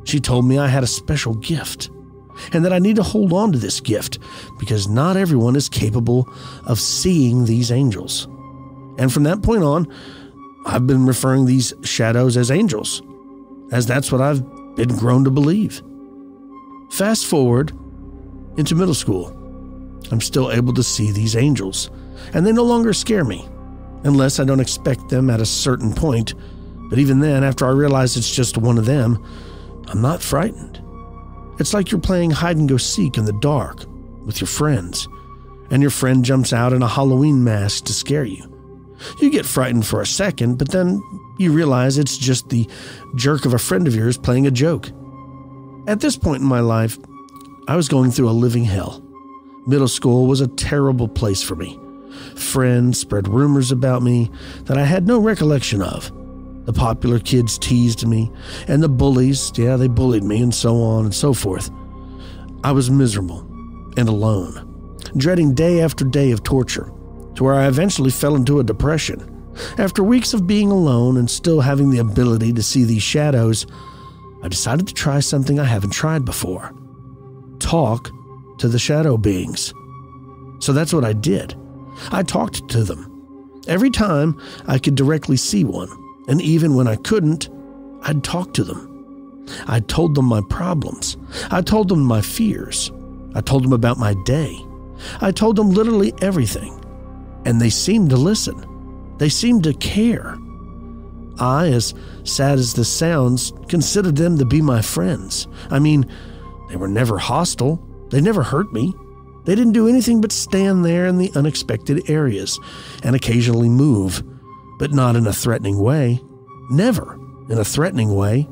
She told me I had a special gift, and that I need to hold on to this gift because not everyone is capable of seeing these angels. And from that point on, I've been referring these shadows as angels, as that's what I've been grown to believe. Fast forward into middle school. I'm still able to see these angels, and they no longer scare me, unless I don't expect them at a certain point. But even then, after I realize it's just one of them, I'm not frightened. It's like you're playing hide-and-go-seek in the dark with your friends, and your friend jumps out in a Halloween mask to scare you. You get frightened for a second, but then you realize it's just the jerk of a friend of yours playing a joke. At this point in my life, I was going through a living hell. Middle school was a terrible place for me. Friends spread rumors about me that I had no recollection of. The popular kids teased me, and the bullies, they bullied me, and so on and so forth. I was miserable and alone, dreading day after day of torture, to where I eventually fell into a depression After weeks of being alone and still having the ability to see these shadows, I decided to try something I haven't tried before. Talk to the shadow beings. So that's what I did. I talked to them. Every time I could directly see one, and even when I couldn't, I'd talk to them. I told them my problems. I told them my fears. I told them about my day. I told them literally everything. And they seemed to listen. They seemed to care. I, as sad as this sounds, considered them to be my friends. I mean, they were never hostile. They never hurt me. They didn't do anything but stand there in the unexpected areas and occasionally move, but not in a threatening way. Never in a threatening way.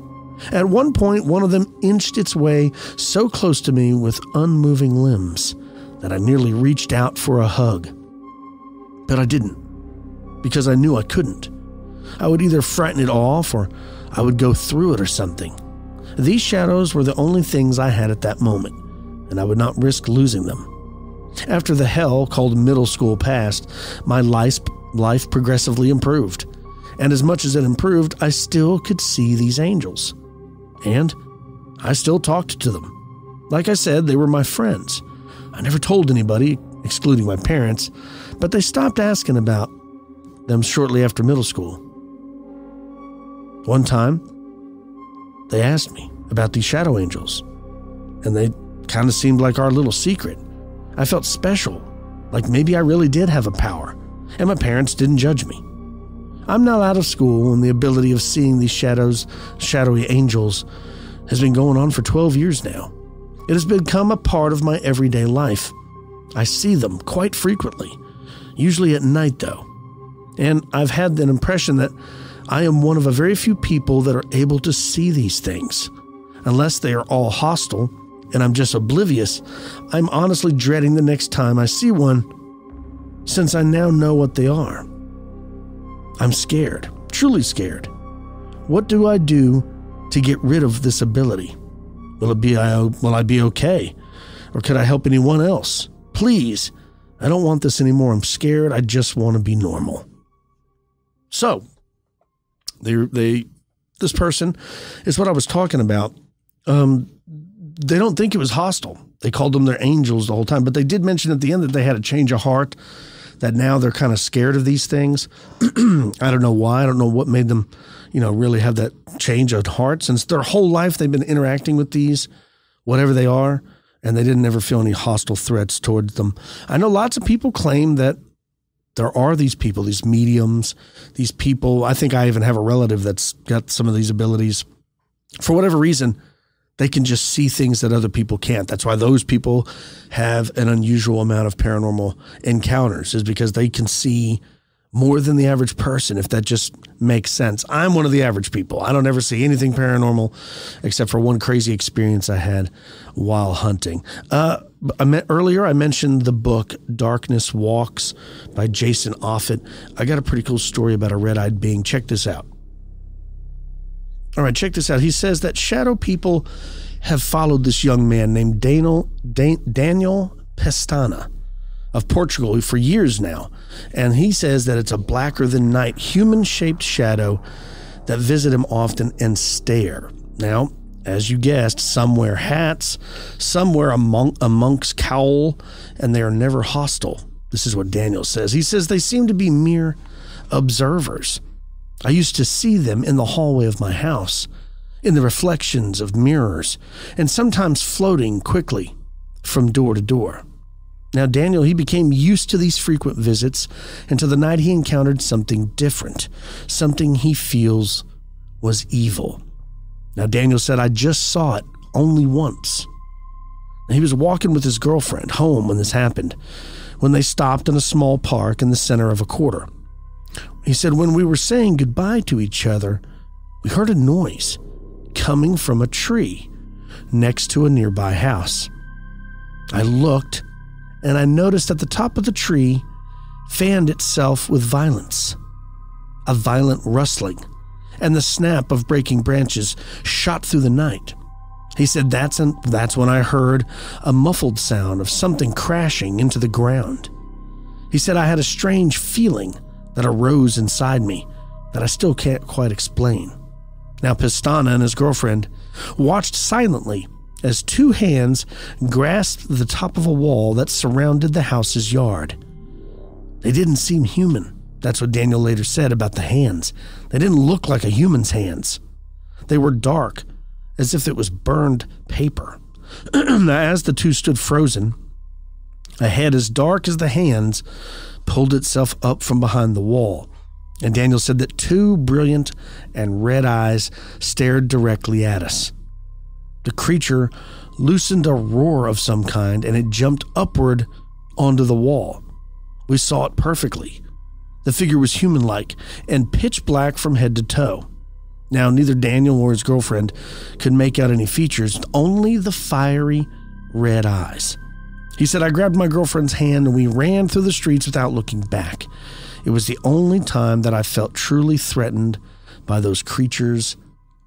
At one point, one of them inched its way so close to me with unmoving limbs that I nearly reached out for a hug. But I didn't, because I knew I couldn't. I would either frighten it off or I would go through it or something. These shadows were the only things I had at that moment, and I would not risk losing them. After the hell called middle school passed, my life progressively improved. And as much as it improved, I still could see these angels. And I still talked to them. Like I said, they were my friends. I never told anybody, excluding my parents, but they stopped asking about them shortly after middle school. One time, they asked me about these shadow angels, and they kind of seemed like our little secret. I felt special, like maybe I really did have a power, and my parents didn't judge me. I'm now out of school, and the ability of seeing these shadowy angels has been going on for 12 years now. It has become a part of my everyday life. I see them quite frequently, usually at night though. And I've had an impression that I am one of a very few people that are able to see these things. Unless they are all hostile, and I'm just oblivious, I'm honestly dreading the next time I see one, since I now know what they are. I'm scared, truly scared. What do I do to get rid of this ability? Will I be okay? Or could I help anyone else? Please, I don't want this anymore. I'm scared. I just want to be normal. So, this person is what I was talking about. They don't think it was hostile. They called them their angels the whole time, but they did mention at the end that they had a change of heart, that now they're kind of scared of these things. I don't know why. I don't know what made them, really have that change of heart, since their whole life they've been interacting with these, whatever they are, and they didn't ever feel any hostile threats towards them. I know lots of people claim that there are these people, these mediums, these people. I think I even have a relative that's got some of these abilities. For whatever reason, they can just see things that other people can't. That's why those people have an unusual amount of paranormal encounters, is because they can see more than the average person, if that just makes sense. I'm one of the average people. I don't ever see anything paranormal except for one crazy experience I had while hunting. Earlier, I mentioned the book Darkness Walks by Jason Offutt. I got a pretty cool story about a red-eyed being. Check this out. All right, check this out. He says that shadow people have followed this young man named Daniel Pestana of Portugal for years now. And he says that it's a blacker than night, human-shaped shadow that visit him often and stare. Now, as you guessed, some wear hats, some wear a monk's cowl, and they are never hostile. This is what Daniel says. He says they seem to be mere observers. I used to see them in the hallway of my house, in the reflections of mirrors, and sometimes floating quickly from door to door. Now, Daniel, he became used to these frequent visits until the night he encountered something different, something he feels was evil. Now, Daniel said, I just saw it only once. He was walking with his girlfriend home when this happened, when they stopped in a small park in the center of a quarter. He said, when we were saying goodbye to each other, we heard a noise coming from a tree next to a nearby house. I looked, and I noticed that the top of the tree fanned itself with violence. A violent rustling, and the snap of breaking branches shot through the night. He said that's when I heard a muffled sound of something crashing into the ground. He said I had a strange feeling, that arose inside me that I still can't quite explain. Now, Pistana and his girlfriend watched silently as two hands grasped the top of a wall that surrounded the house's yard. They didn't seem human. That's what Daniel later said about the hands. They didn't look like a human's hands. They were dark, as if it was burned paper. As the two stood frozen, a head as dark as the hands pulled itself up from behind the wall. And Daniel said that two brilliant and red eyes stared directly at us. The creature loosened a roar of some kind, and it jumped upward onto the wall. We saw it perfectly. The figure was human-like and pitch black from head to toe. Now, neither Daniel or his girlfriend could make out any features, only the fiery red eyes. He said, I grabbed my girlfriend's hand and we ran through the streets without looking back. It was the only time that I felt truly threatened by those creatures'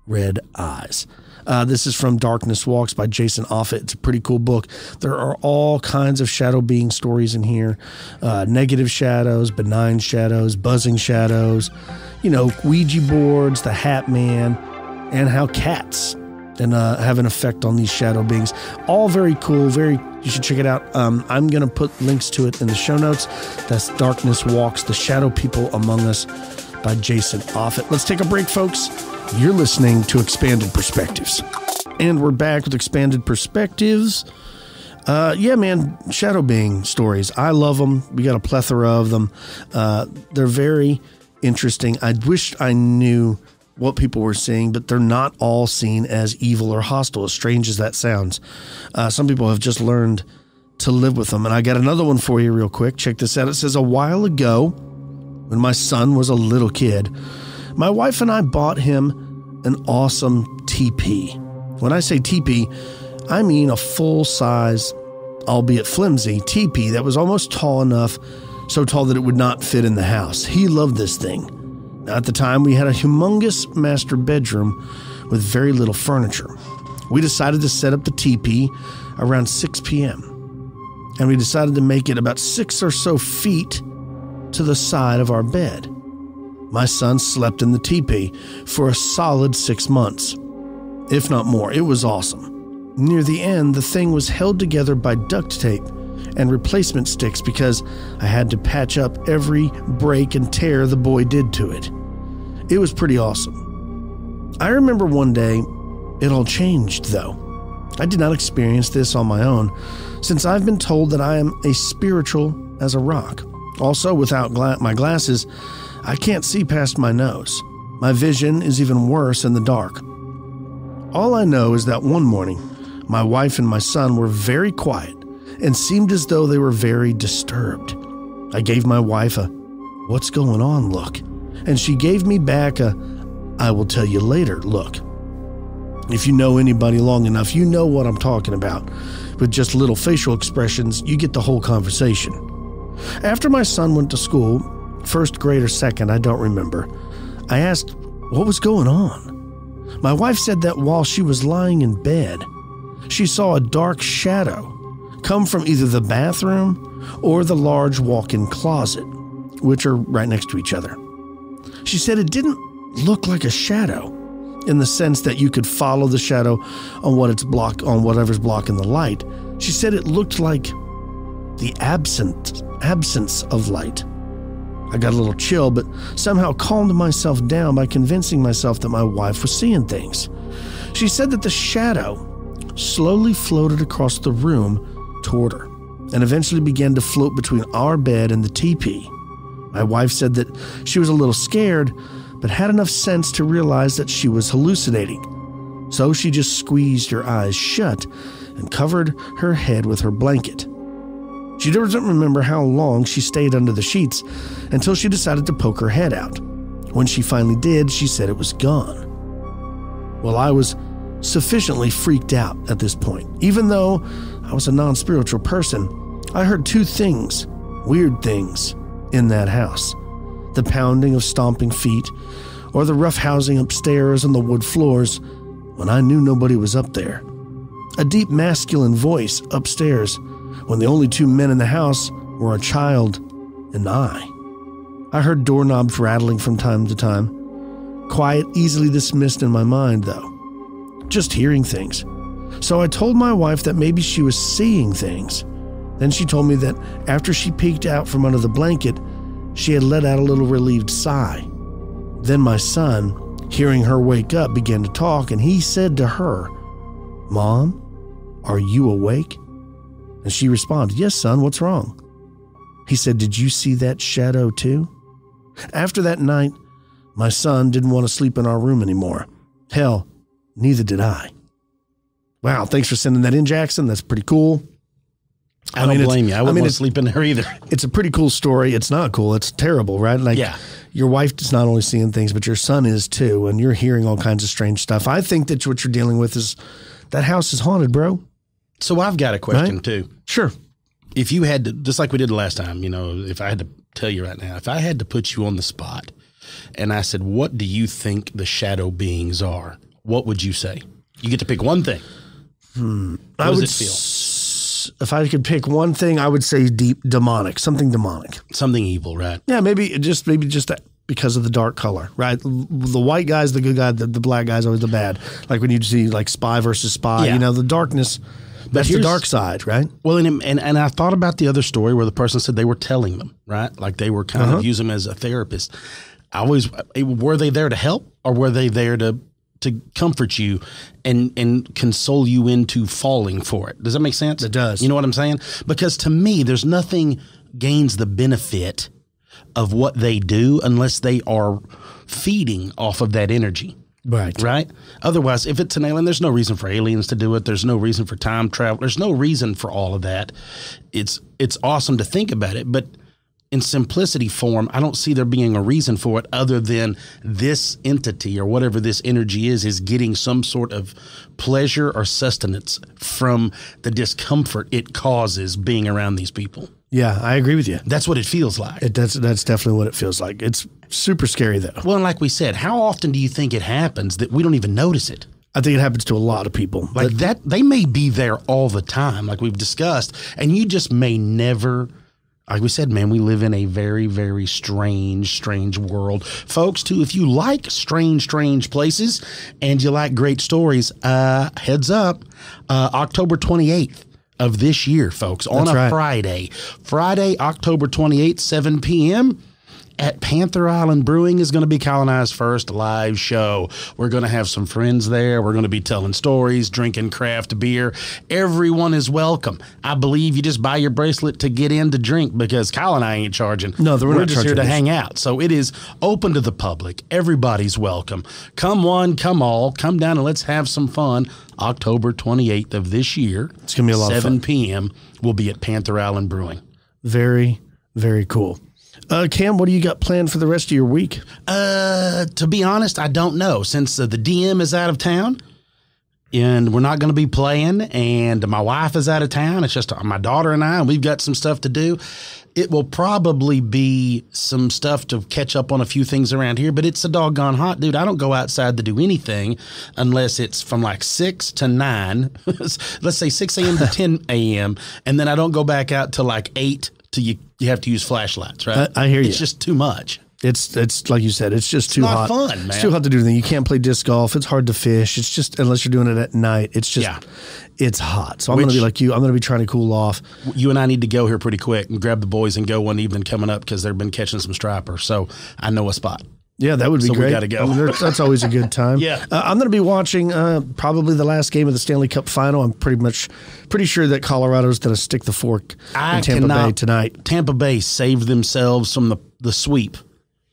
red eyes. This is from Darkness Walks by Jason Offutt. It's a pretty cool book. There are all kinds of shadow being stories in here. Negative shadows, benign shadows, buzzing shadows, Ouija boards, the Hat Man, and how cats have an effect on these shadow beings. All very cool. You should check it out. I'm going to put links to it in the show notes. That's Darkness Walks, The Shadow People Among Us by Jason Offutt. Let's take a break, folks. You're listening to Expanded Perspectives. And we're back with Expanded Perspectives. Shadow being stories. I love them. We got a plethora of them. They're very interesting. I wish I knew what people were seeing, but they're not all seen as evil or hostile, as strange as that sounds. Some people have just learned to live with them. And I got another one for you real quick. Check this out. It says, a while ago, when my son was a little kid, my wife and I bought him an awesome teepee. When I say teepee, I mean a full-size, albeit flimsy, teepee that was almost tall enough, so tall that it would not fit in the house. He loved this thing. Now, at the time, we had a humongous master bedroom with very little furniture. We decided to set up the teepee around 6 p.m., and we decided to make it about 6 or so feet to the side of our bed. My son slept in the teepee for a solid 6 months, if not more. It was awesome. Near the end, the thing was held together by duct tape and replacement sticks because I had to patch up every break and tear the boy did to it. It was pretty awesome. I remember one day, it all changed, though. I did not experience this on my own, since I've been told that I am as spiritual as a rock. Also, without my glasses, I can't see past my nose. My vision is even worse in the dark. All I know is that one morning, my wife and my son were very quiet and seemed as though they were very disturbed. I gave my wife a, "What's going on?" look, and she gave me back a, "I will tell you later" look. If you know anybody long enough, you know what I'm talking about. With just little facial expressions, you get the whole conversation. After my son went to school, first grade or second, I don't remember, I asked what was going on. My wife said that while she was lying in bed, she saw a dark shadow come from either the bathroom or the large walk-in closet, which are right next to each other. She said it didn't look like a shadow in the sense that you could follow the shadow on whatever's blocking the light. She said it looked like the absence of light. I got a little chill, but somehow calmed myself down by convincing myself that my wife was seeing things. She said that the shadow slowly floated across the room toward her and eventually began to float between our bed and the teepee. My wife said that she was a little scared, but had enough sense to realize that she was hallucinating. So she just squeezed her eyes shut and covered her head with her blanket. She doesn't remember how long she stayed under the sheets until she decided to poke her head out. When she finally did, she said it was gone. Well, I was sufficiently freaked out at this point. Even though I was a non-spiritual person, I heard two things, weird things, in that house. The pounding of stomping feet, or the rough housing upstairs on the wood floors when I knew nobody was up there. A deep masculine voice upstairs when the only two men in the house were a child and I. I heard doorknobs rattling from time to time. Quiet, easily dismissed in my mind, though. Just hearing things. So I told my wife that maybe she was seeing things. Then she told me that after she peeked out from under the blanket, she had let out a little relieved sigh. Then my son, hearing her wake up, began to talk, and he said to her, "Mom, are you awake?" And she responded, "Yes, son, what's wrong?" He said, "Did you see that shadow too?" After that night, my son didn't want to sleep in our room anymore. Hell, neither did I. Wow, thanks for sending that in, Jackson. That's pretty cool. I don't blame you. I wouldn't want to sleep in there either. It's a pretty cool story. It's not cool. It's terrible, right? Like, yeah. Your wife is not only seeing things, but your son is too, and you're hearing all kinds of strange stuff. I think that what you're dealing with is that house is haunted, bro. So I've got a question too. Sure. If you had to, just like we did the last time, if I had to tell you right now, if I had to put you on the spot and I said, what do you think the shadow beings are? What would you say? You get to pick one thing. How does it feel? If I could pick one thing, I would say deep demonic, something demonic. Something evil, right? Yeah, maybe just that because of the dark color, right? The white guy's the good guy, the black guy's always the bad. Like when you see like spy versus spy, the darkness, that's the dark side, right? Well, and I thought about the other story where the person said they were telling them, right? Like they were kind of using them as a therapist. Were they there to help, or were they there to comfort you and console you into falling for it? Does that make sense? It does. You know what I'm saying? Because to me, there's nothing gains the benefit of what they do unless they are feeding off of that energy. Right. Right? Otherwise, if it's an alien, there's no reason for aliens to do it. There's no reason for time travel. There's no reason for all of that. It's awesome to think about it, but in simplicity form, I don't see there being a reason for it other than this entity or whatever this energy is getting some sort of pleasure or sustenance from the discomfort it causes being around these people. Yeah, I agree with you. That's what it feels like. That's definitely what it feels like. It's super scary, though. Well, and like we said, how often do you think it happens that we don't even notice it? I think it happens to a lot of people. Like that, they may be there all the time, like we've discussed, and you just may never. Like we said, man, we live in a very, very strange world. Folks, too, if you like strange places and you like great stories, heads up, October 28th of this year, folks, on Friday, October 28th, 7 p.m., at Panther Island Brewing is going to be Colonized First live show. We're going to have some friends there. We're going to be telling stories, drinking craft beer. Everyone is welcome. I believe you just buy your bracelet to get in to drink because Kyle and I ain't charging. No, we're just here to hang out. So it is open to the public. Everybody's welcome. Come one, come all. Come down and let's have some fun. October 28th of this year. It's going to be a lot of fun. 7 p.m. We'll be at Panther Island Brewing. Very, very cool. Cam, what do you got planned for the rest of your week? To be honest, I don't know. Since the DM is out of town and we're not going to be playing and my wife is out of town, it's just my daughter and I, and we've got some stuff to do. It will probably be some stuff to catch up on a few things around here, but it's so doggone hot, dude. I don't go outside to do anything unless it's from like 6 to 9. Let's say 6 a.m. to 10 a.m. And then I don't go back out till like 8 till you have to use flashlights, right? I hear you. It's just too much. It's like you said, it's just too hot. It's not fun, man. It's too hot to do anything. You can't play disc golf. It's hard to fish. It's just, unless you're doing it at night, it's just, it's hot. So I'm going to be like you. I'm going to be trying to cool off. You and I need to go here pretty quick and grab the boys and go one evening coming up because they've been catching some striper. So I know a spot. Yeah, that would be great. We got to go. I mean, that's always a good time. Yeah. I'm going to be watching probably the last game of the Stanley Cup final. I'm pretty sure that Colorado's going to stick the fork in Tampa Bay tonight. Tampa Bay saved themselves from the sweep.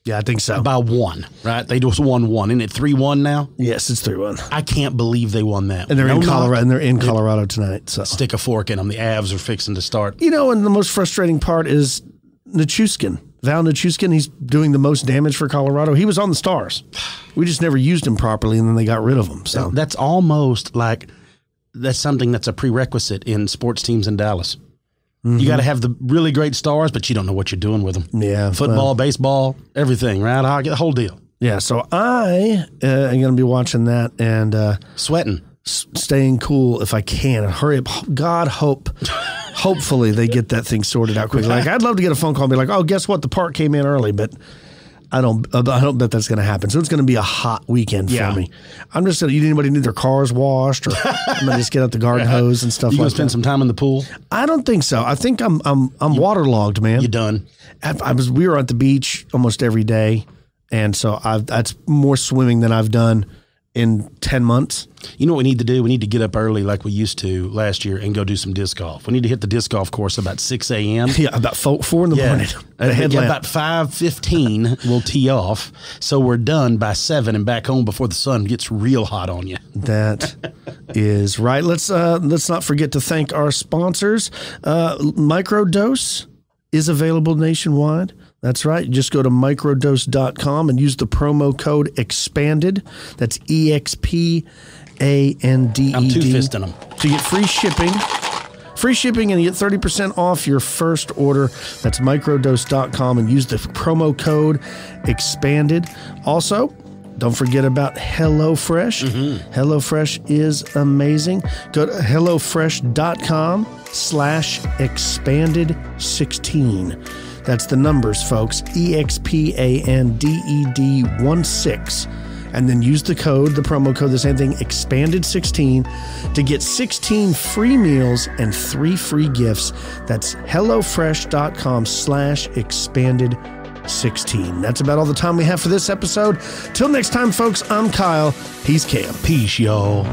Yeah, I think so. By 1, right? They just won 1. Isn't it 3-1 now? Yes, it's 3-1. I can't believe they won that. And they're in Colorado. And they're in Colorado tonight. So stick a fork in them. The Avs are fixing to start. And the most frustrating part is Nichushkin. Val Nichushkin, he's doing the most damage for Colorado. He was on the Stars. We just never used him properly, and then they got rid of him. So that's almost like that's something that's a prerequisite in sports teams in Dallas. Mm-hmm. You got to have the really great stars, but you don't know what you're doing with them. Yeah. Football, baseball, everything, right? Hockey, the whole deal. Yeah, so I am going to be watching that and sweating. Staying cool if I can. Hurry up. God, hope hopefully they get that thing sorted out quickly. Like, I'd love to get a phone call and be like, oh, guess what? The part came in early, but I don't bet that's going to happen. So it's going to be a hot weekend for me. I'm just going to, anybody need their cars washed, or I'm going to just get out the garden hose and stuff like that. You going to spend some time in the pool? I don't think so. I think I'm waterlogged, man. You done? We were at the beach almost every day, and so that's more swimming than I've done in 10 months. You know what we need to do? We need to get up early like we used to last year and go do some disc golf. We need to hit the disc golf course about 6 a.m. Yeah, about 4 in the morning. About 5:15 we'll tee off, so we're done by 7 and back home before the sun gets real hot on you. That is right. Let's not forget to thank our sponsors. Microdose is available nationwide. That's right. Just go to microdose.com and use the promo code EXPANDED. That's EXPANDED. I'm two-fisting them. To get free shipping. Free shipping, and you get 30% off your first order. That's microdose.com, and use the promo code EXPANDED. Also, don't forget about HelloFresh. HelloFresh is amazing. Go to HelloFresh.com/expanded16. That's the numbers, folks. EXPANDED16. And then use the promo code, the same thing, expanded16, to get 16 free meals and 3 free gifts. That's HelloFresh.com/expanded16. That's about all the time we have for this episode. Till next time, folks, I'm Kyle. He's Cam. Peace, y'all.